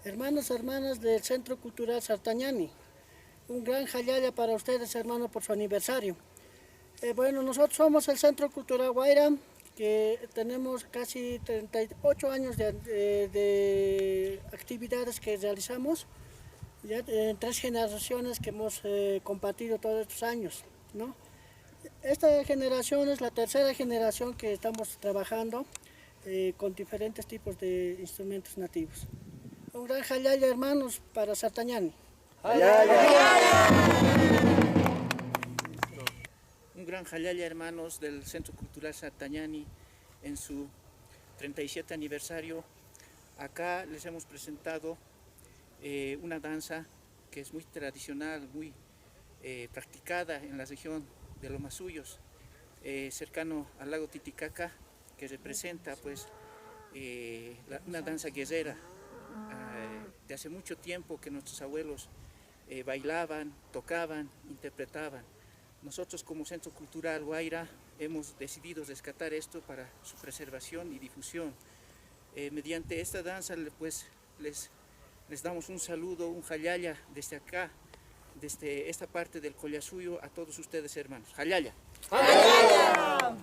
Hermanos, hermanas del Centro Cultural Sartañani, un gran jalaya para ustedes, hermanos, por su aniversario. Bueno, nosotros somos el Centro Cultural Guaira, que tenemos casi 38 años de actividades que realizamos, ya en 3 generaciones que hemos compartido todos estos años, ¿no? Esta generación es la tercera generación que estamos trabajando con diferentes tipos de instrumentos nativos. Un gran jalaya, hermanos, para Sartañani. Un gran jalaya, hermanos, del Centro Cultural Sartañani en su 37 aniversario. Acá les hemos presentado una danza que es muy tradicional, muy practicada en la región de Lomasuyos, cercano al lago Titicaca, que representa pues una danza guerrera de hace mucho tiempo que nuestros abuelos bailaban, tocaban, interpretaban. Nosotros como Centro Cultural Guaira hemos decidido rescatar esto para su preservación y difusión. Mediante esta danza pues les damos un saludo, un jalaya desde acá, desde esta parte del Collasuyo a todos ustedes, hermanos. ¡Jalaya! ¡Jalaya!